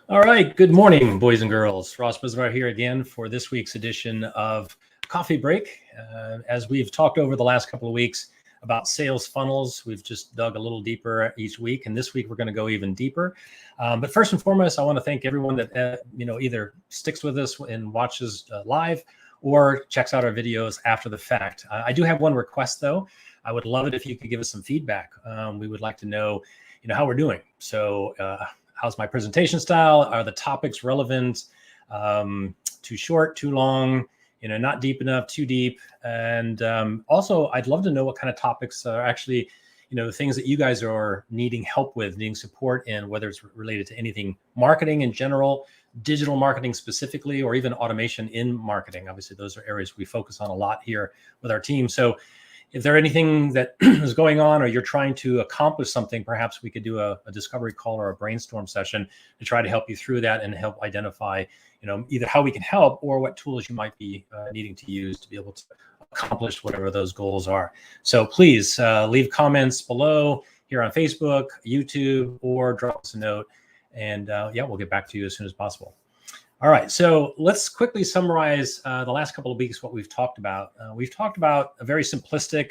All right, good morning, boys and girls. Ross Bismarck here again for this week's edition of Coffee Break. As we've talked over the last couple of weeks about sales funnels, we've just dug a little deeper each week, and this week we're going to go even deeper. But first and foremost, I want to thank everyone that either sticks with us and watches live or checks out our videos after the fact. I do have one request though. I would love it if you could give us some feedback. We would like to know, how we're doing. So. How's my presentation style? Are the topics relevant? Too short, too long, not deep enough, too deep? And also, I'd love to know what kind of topics are actually, things that you guys are needing help with, needing support in, whether it's related to anything marketing in general, digital marketing specifically, or even automation in marketing. Obviously, those are areas we focus on a lot here with our team. So if there's anything that is going on or you're trying to accomplish something, perhaps we could do a discovery call or a brainstorm session to try to help you through that and help identify, either how we can help or what tools you might be needing to use to be able to accomplish whatever those goals are. So please leave comments below here on Facebook, YouTube, or drop us a note. And we'll get back to you as soon as possible. All right, so let's quickly summarize the last couple of weeks what we've talked about. We've talked about a very simplistic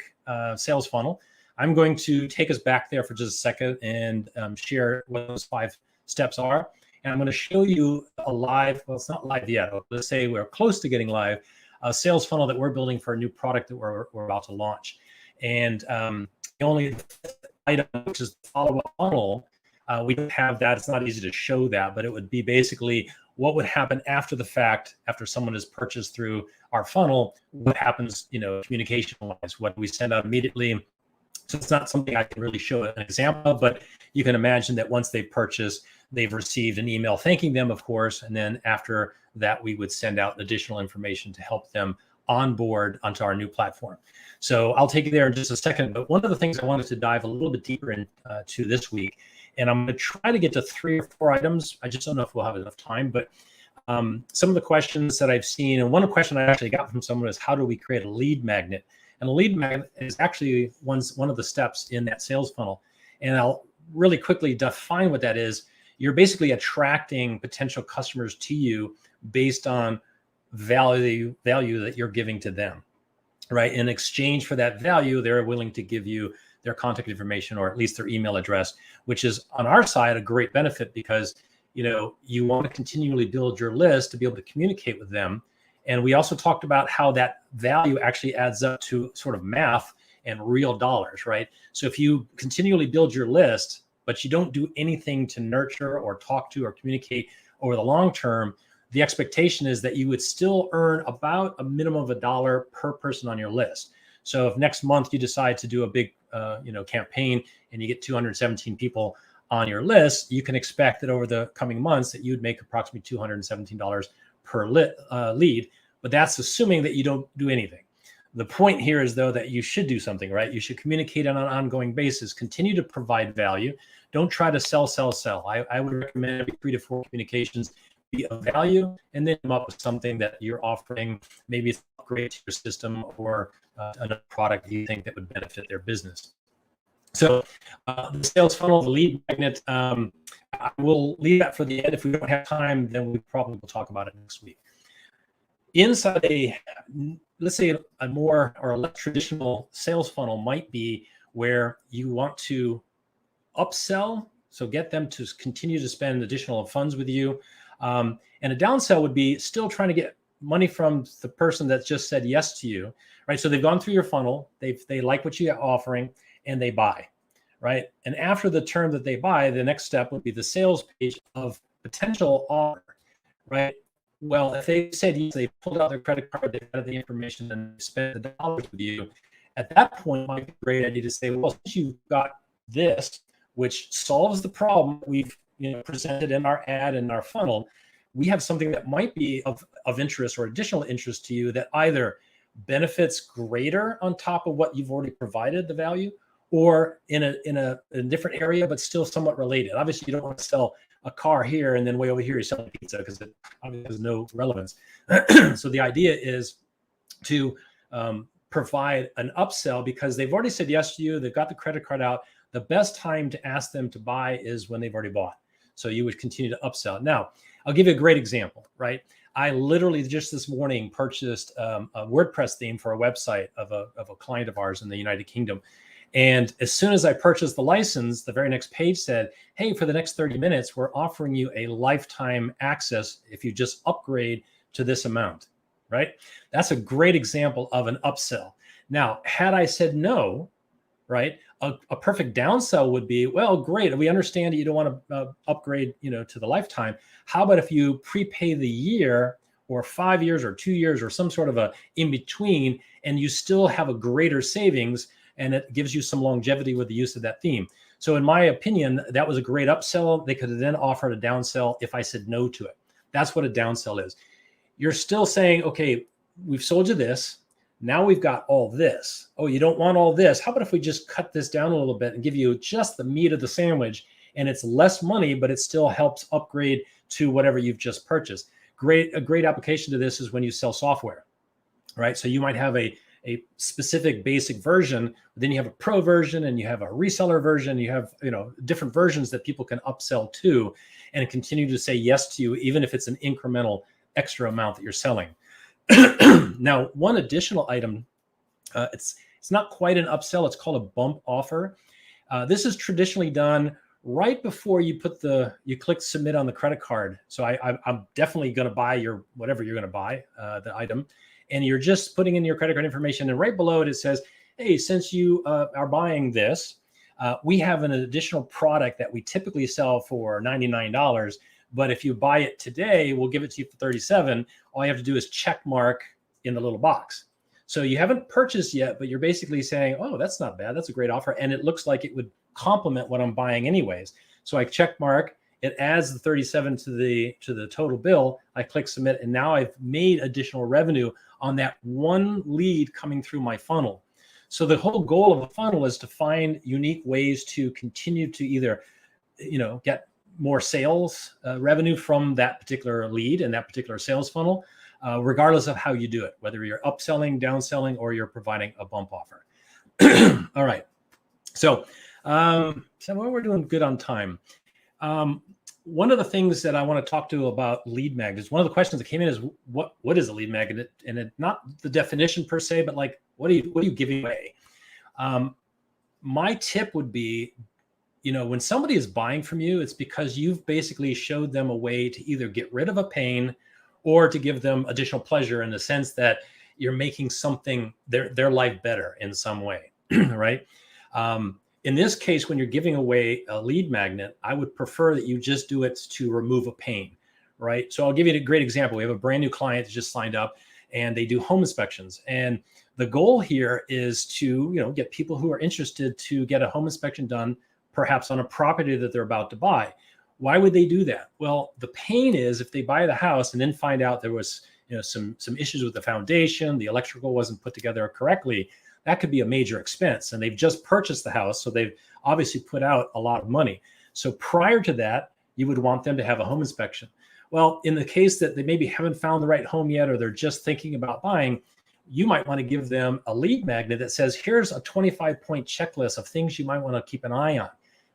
sales funnel. I'm going to take us back there for just a second and share what those 5 steps are. And I'm going to show you a live, well, it's not live yet, but let's say we're close to getting live, a sales funnel that we're building for a new product that we're about to launch. And the only item, which is the follow-up funnel, we don't have that. It's not easy to show that, but it would be basically what would happen after the fact, after someone has purchased through our funnel, what happens, communication-wise, what we send out immediately. So it's not something I can really show an example of, but you can imagine that once they purchase, they've received an email thanking them, of course, and then after that, we would send out additional information to help them onboard onto our new platform. So I'll take you there in just a second, but one of the things I wanted to dive a little bit deeper into this week, and I'm going to try to get to 3 or 4 items. I just don't know if we'll have enough time, but some of the questions that I've seen, and one question I actually got from someone is, how do we create a lead magnet? And a lead magnet is actually one of the steps in that sales funnel. And I'll really quickly define what that is. You're basically attracting potential customers to you based on value that you're giving to them, right? In exchange for that value, they're willing to give you their contact information or at least their email address, which is on our side a great benefit because you want to continually build your list to be able to communicate with them. And we also talked about how that value actually adds up to sort of math and real dollars, right? So if you continually build your list, but you don't do anything to nurture or talk to or communicate over the long term, the expectation is that you would still earn about a minimum of $1 per person on your list. So if next month you decide to do a big campaign and you get 217 people on your list, you can expect that over the coming months that you'd make approximately $217 per lead. But that's assuming that you don't do anything. The point here is, though, that you should do something, right? You should communicate on an ongoing basis, continue to provide value. Don't try to sell. I would recommend every 3 to 4 communications be of value, and then come up with something that you're offering, maybe it's an upgrade to your system or another product you think that would benefit their business. So the sales funnel, the lead magnet, I will leave that for the end. If we don't have time, then we probably will talk about it next week. Inside let's say a more or a less traditional sales funnel might be where you want to upsell, so get them to continue to spend additional funds with you. And a downsell would be still trying to get money from the person that just said yes to you, right? So they've gone through your funnel, they like what you're offering, and they buy, right? And after the term that they buy, the next step would be the sales page of potential offer, right? Well, if they said yes, they pulled out their credit card, they got the information, and they spent the dollars with you. At that point, it might be a great idea to say, well, since you've got this, which solves the problem we've presented in our ad and our funnel, we have something that might be of interest or additional interest to you that either benefits greater on top of what you've already provided the value, or in a different area, but still somewhat related. Obviously, you don't want to sell a car here and then way over here you're selling pizza because it obviously has no relevance. So the idea is to provide an upsell because they've already said yes to you. They've got the credit card out. The best time to ask them to buy is when they've already bought. So you would continue to upsell. Now, I'll give you a great example, right? I literally just this morning purchased a WordPress theme for a website of a client of ours in the United Kingdom. And as soon as I purchased the license, the very next page said, hey, for the next 30 minutes, we're offering you a lifetime access if you just upgrade to this amount, right? That's a great example of an upsell. Now, had I said no, right, a perfect downsell would be, well, great, we understand that you don't want to upgrade, to the lifetime. How about if you prepay the year or 5 years or 2 years or some sort of a in between, and you still have a greater savings, and it gives you some longevity with the use of that theme. So in my opinion, that was a great upsell. They could have then offered a downsell if I said no to it. That's what a downsell is. You're still saying, okay, we've sold you this. Now we've got all this. Oh, you don't want all this. How about if we just cut this down a little bit and give you just the meat of the sandwich, and it's less money, but it still helps upgrade to whatever you've just purchased. A great application to this is when you sell software, right? So you might have a specific basic version, then you have a pro version and you have a reseller version, you have, different versions that people can upsell to and continue to say yes to you, even if it's an incremental extra amount that you're selling. Now, one additional item, it's not quite an upsell. It's called a bump offer. This is traditionally done right before you click submit on the credit card. So I'm definitely going to buy whatever you're going to buy, the item, and you're just putting in your credit card information. And right below it, it says, hey, since you are buying this, we have an additional product that we typically sell for $99. But if you buy it today, we'll give it to you for $37. All you have to do is check mark in the little box. So you haven't purchased yet, but you're basically saying, oh, that's not bad. That's a great offer. And it looks like it would complement what I'm buying anyways. So I check mark, it adds the 37 to the total bill. I click submit, and now I've made additional revenue on that one lead coming through my funnel. So the whole goal of a funnel is to find unique ways to continue to either, get more sales revenue from that particular lead and that particular sales funnel, regardless of how you do it, whether you're upselling, downselling, or you're providing a bump offer. All right. So we're doing good on time. One of the things that I want to talk to about lead magnets, one of the questions that came in is what is a lead magnet? And not the definition per se, but like, what are you giving away? My tip would be, when somebody is buying from you, it's because you've basically showed them a way to either get rid of a pain or to give them additional pleasure, in the sense that you're making something, their life better in some way, right? In this case, when you're giving away a lead magnet, I would prefer that you just do it to remove a pain, right? So I'll give you a great example. We have a brand new client that just signed up, and they do home inspections. And the goal here is to, get people who are interested to get a home inspection done, perhaps on a property that they're about to buy. Why would they do that? Well, the pain is if they buy the house and then find out there was, some issues with the foundation, the electrical wasn't put together correctly, that could be a major expense. And they've just purchased the house, so they've obviously put out a lot of money. So prior to that, you would want them to have a home inspection. Well, in the case that they maybe haven't found the right home yet, or they're just thinking about buying, you might want to give them a lead magnet that says, here's a 25-point checklist of things you might want to keep an eye on.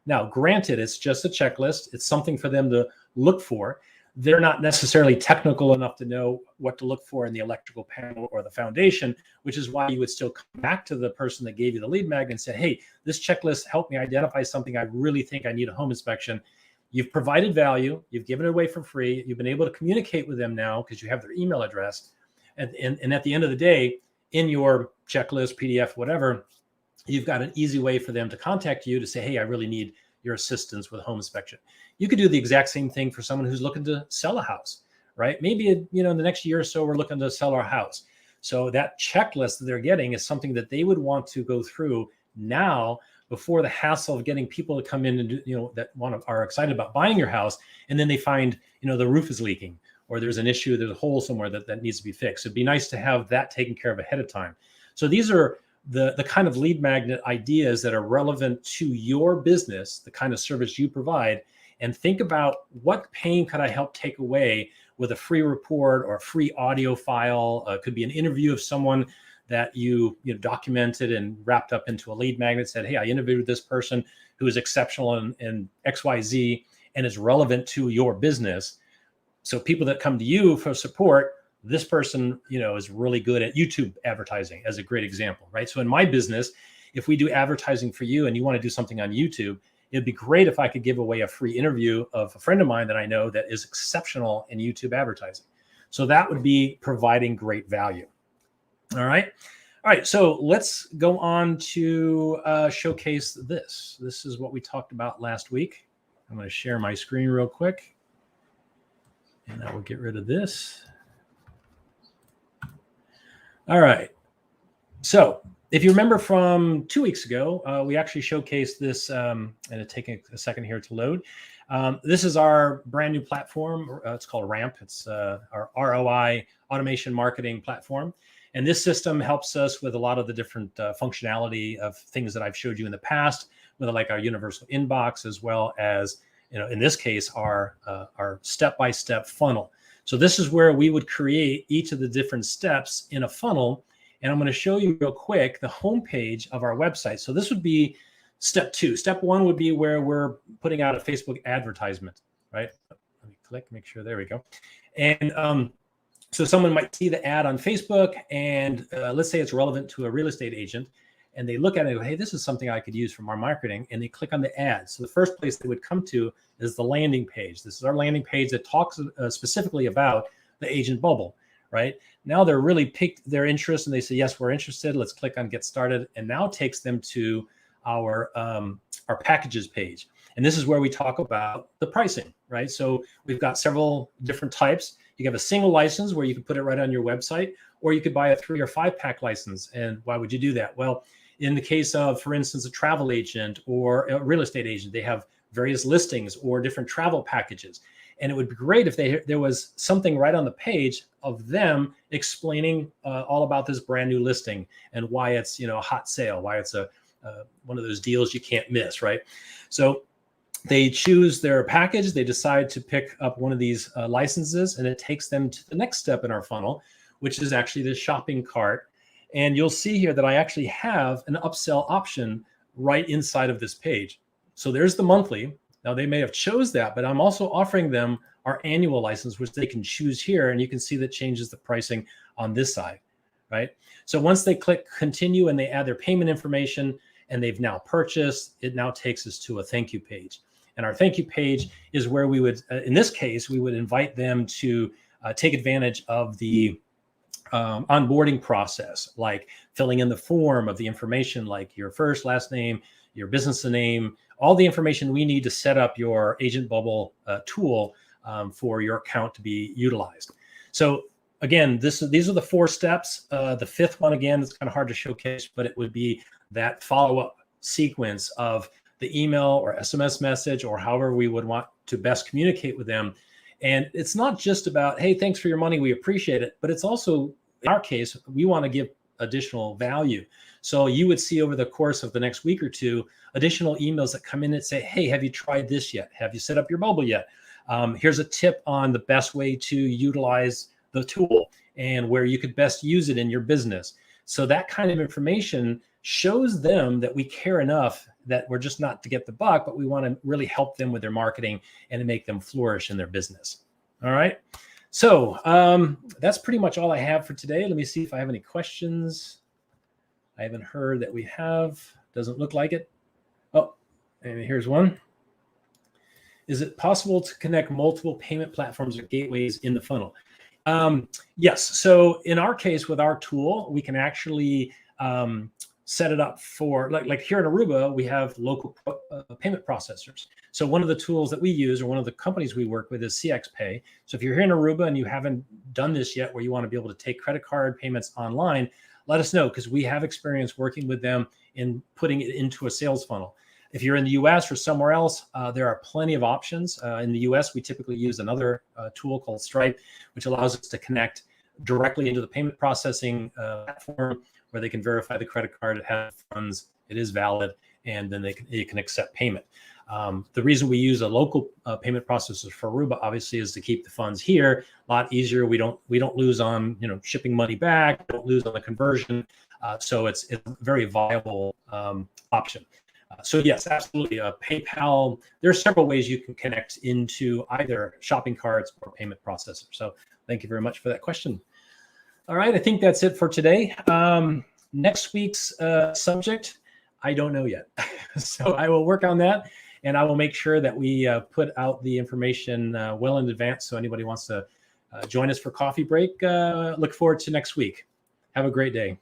Now, granted, it's just a checklist. It's something for them to look for. They're not necessarily technical enough to know what to look for in the electrical panel or the foundation, which is why you would still come back to the person that gave you the lead magnet and say, hey, this checklist helped me identify something I really think I need a home inspection. You've provided value. You've given it away for free. You've been able to communicate with them now because you have their email address. And at the end of the day, in your checklist, PDF, whatever, you've got an easy way for them to contact you to say, hey, I really need your assistance with home inspection. You could do the exact same thing for someone who's looking to sell a house, right? Maybe, in the next year or so, we're looking to sell our house. So that checklist that they're getting is something that they would want to go through now, before the hassle of getting people to come in and do, are excited about buying your house. And then they find, the roof is leaking, or there's an issue, there's a hole somewhere that needs to be fixed. It'd be nice to have that taken care of ahead of time. So these are the kind of lead magnet ideas that are relevant to your business, the kind of service you provide, and think about what pain could I help take away with a free report or a free audio file. It could be an interview of someone that you documented and wrapped up into a lead magnet, said, hey, I interviewed this person who is exceptional in XYZ, and is relevant to your business. So people that come to you for support, this person, is really good at YouTube advertising as a great example, right? So in my business, if we do advertising for you and you want to do something on YouTube, it'd be great if I could give away a free interview of a friend of mine that I know that is exceptional in YouTube advertising. So that would be providing great value. All right. So let's go on to showcase this. This is what we talked about last week. I'm going to share my screen real quick. And I will get rid of this. All right. So if you remember from 2 weeks ago, we actually showcased this, and it's taking a second here to load. This is our brand new platform. It's called RAMP. It's our ROI Automation marketing platform. And this system helps us with a lot of the different functionality of things that I've showed you in the past, with like our universal inbox, as well as, in this case, our step-by-step funnel. So this is where we would create each of the different steps in a funnel. And I'm going to show you real quick the homepage of our website. So this would be step 2. Step 1 would be where we're putting out a Facebook advertisement, right? Let me click, make sure, there we go. And so someone might see the ad on Facebook, and let's say it's relevant to a real estate agent, and they look at it and go, hey, this is something I could use for my marketing, and they click on the ad. So the first place they would come to is the landing page. This is our landing page that talks specifically about the agent bubble, right? Now they're really piqued their interest, and they say, yes, we're interested. Let's click on get started, and now it takes them to our packages page. And this is where we talk about the pricing, right? So we've got several different types. You have a single license where you can put it right on your website, or you could buy a 3 or 5 pack license. And why would you do that? Well, in the case of, for instance, a travel agent or a real estate agent, they have various listings or different travel packages. And it would be great if there was something right on the page of them explaining all about this brand new listing and why it's, a hot sale, why it's one of those deals you can't miss, right? So they choose their package, they decide to pick up one of these licenses, and it takes them to the next step in our funnel, which is actually the shopping cart. And you'll see here that I actually have an upsell option right inside of this page. So there's the monthly. Now they may have chose that, but I'm also offering them our annual license, which they can choose here. And you can see that changes the pricing on this side, right? So once they click continue and they add their payment information and they've now purchased, it now takes us to a thank you page. And our thank you page is where we would, in this case, we would invite them to take advantage of the onboarding process, like filling in the form of the information, like your first, last name, your business name, all the information we need to set up your agent bubble tool for your account to be utilized. So again, these are the 4 steps. The 5th one, again, it's kind of hard to showcase, but it would be that follow-up sequence of the email or SMS message, or however we would want to best communicate with them. And it's not just about, hey, thanks for your money, we appreciate it, but it's also, in our case, we want to give additional value. So you would see over the course of the next week or 2, additional emails that come in that say, hey, have you tried this yet? Have you set up your bubble yet? Here's a tip on the best way to utilize the tool and where you could best use it in your business. So that kind of information shows them that we care enough that we're just not to get the buck, but we want to really help them with their marketing and to make them flourish in their business. All right. So that's pretty much all I have for today. Let me see if I have any questions. I haven't heard that we have. Doesn't look like it. Oh, and here's one. Is it possible to connect multiple payment platforms or gateways in the funnel? Yes. So in our case, with our tool, we can actually set it up for, like here in Aruba, we have local payment processors. So one of the tools that we use, or one of the companies we work with, is CXPay. So if you're here in Aruba and you haven't done this yet, where you want to be able to take credit card payments online, let us know, because we have experience working with them in putting it into a sales funnel. If you're in the US or somewhere else, there are plenty of options. In the US, we typically use another tool called Stripe, which allows us to connect directly into the payment processing platform, where they can verify the credit card, it has funds, it is valid, and then you can accept payment. The reason we use a local payment processor for Aruba, obviously, is to keep the funds here a lot easier. We don't lose on shipping money back, don't lose on the conversion. So it's a very viable option. So yes, absolutely. PayPal, there are several ways you can connect into either shopping carts or payment processor. So thank you very much for that question. All right, I think that's it for today. Next week's subject, I don't know yet. So I will work on that, and I will make sure that we put out the information well in advance. So anybody wants to join us for coffee break, look forward to next week. Have a great day.